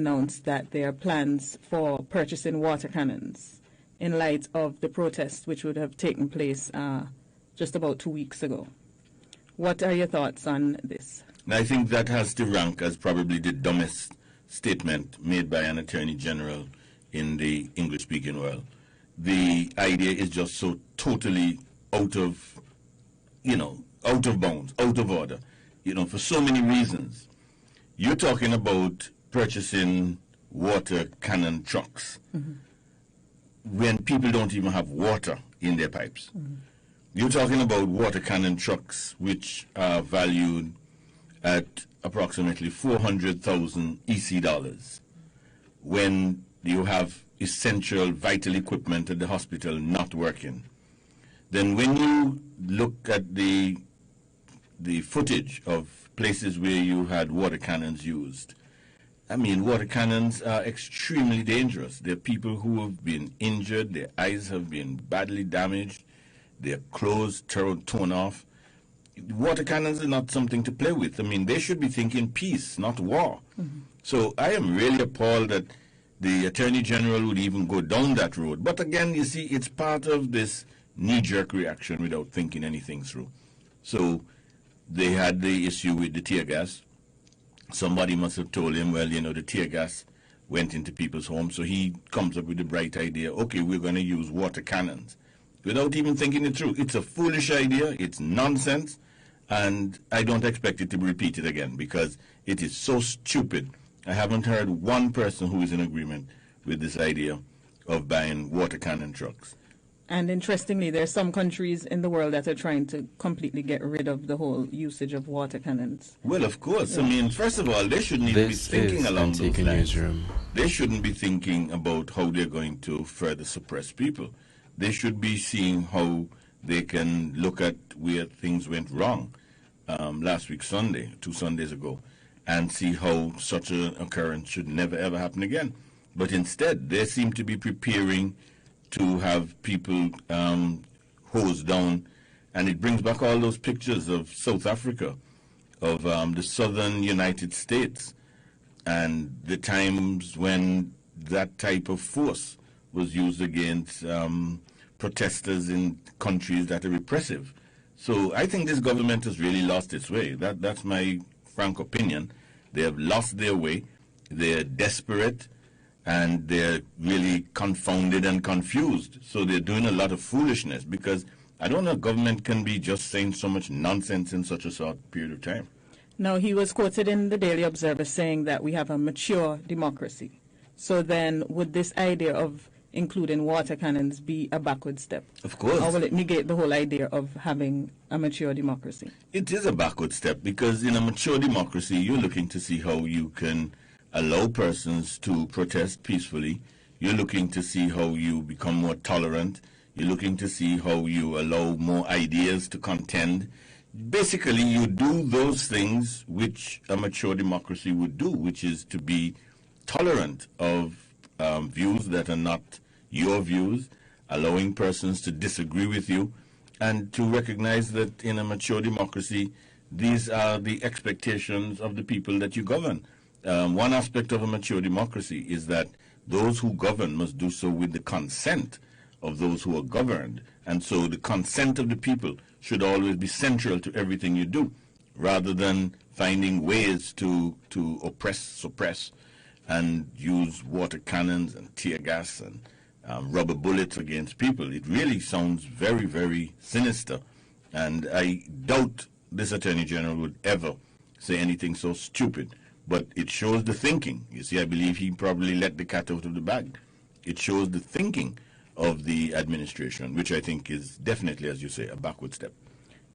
announced that there are plans for purchasing water cannons in light of the protests which would have taken place just about 2 weeks ago. What are your thoughts on this? I think that has to rank as probably the dumbest statement made by an attorney general in the English-speaking world. The idea is just so totally out of bounds, out of order, for so many reasons. You're talking about purchasing water cannon trucks when people don't even have water in their pipes. You're talking about water cannon trucks which are valued at approximately 400,000 EC dollars when you have essential vital equipment at the hospital not working. Then when you look at the footage of places where you had water cannons used, I mean, water cannons are extremely dangerous. There are people who have been injured, their eyes have been badly damaged, their clothes torn off. Water cannons are not something to play with. I mean, they should be thinking peace, not war. So I am really appalled that the Attorney General would even go down that road. But again, you see, it's part of this knee-jerk reaction without thinking anything through. So they had the issue with the tear gas. Somebody must have told him, well, the tear gas went into people's homes. So he comes up with the bright idea, okay, we're going to use water cannons, without even thinking it through. It's a foolish idea. It's nonsense. And I don't expect it to be repeated again because it is so stupid. I haven't heard one person who is in agreement with this idea of buying water cannon trucks. And interestingly, there are some countries in the world that are trying to completely get rid of the whole usage of water cannons. Well, of course. Yeah. I mean, first of all, they shouldn't even be thinking along those lines. They shouldn't be thinking about how they're going to further suppress people. They should be seeing how they can look at where things went wrong last week Sunday, 2 Sundays ago, and see how such an occurrence should never, ever happen again. But instead, they seem to be preparing to have people hosed down. And it brings back all those pictures of South Africa, of the southern United States, and the times when that type of force was used against protesters in countries that are repressive. So I think this government has really lost its way. That's my frank opinion. They have lost their way. They're desperate, and they're really confounded and confused. So they're doing a lot of foolishness because I don't know if government can be just saying so much nonsense in such a short period of time. Now, he was quoted in the Daily Observer saying that we have a mature democracy. So then would this idea of including water cannons be a backward step? Of course. Or will it negate the whole idea of having a mature democracy? It is a backward step because in a mature democracy, you're looking to see how you can allow persons to protest peacefully. You're looking to see how you become more tolerant. You're looking to see how you allow more ideas to contend. Basically, you do those things which a mature democracy would do, which is to be tolerant of views that are not your views, allowing persons to disagree with you, and to recognize that in a mature democracy, these are the expectations of the people that you govern. One aspect of a mature democracy is that those who govern must do so with the consent of those who are governed. And so the consent of the people should always be central to everything you do, rather than finding ways to oppress, suppress, and use water cannons and tear gas and rubber bullets against people. It really sounds very, very sinister. And I doubt this Attorney General would ever say anything so stupid. But it shows the thinking. You see, I believe he probably let the cat out of the bag. It shows the thinking of the administration, which I think is definitely, as you say, a backward step.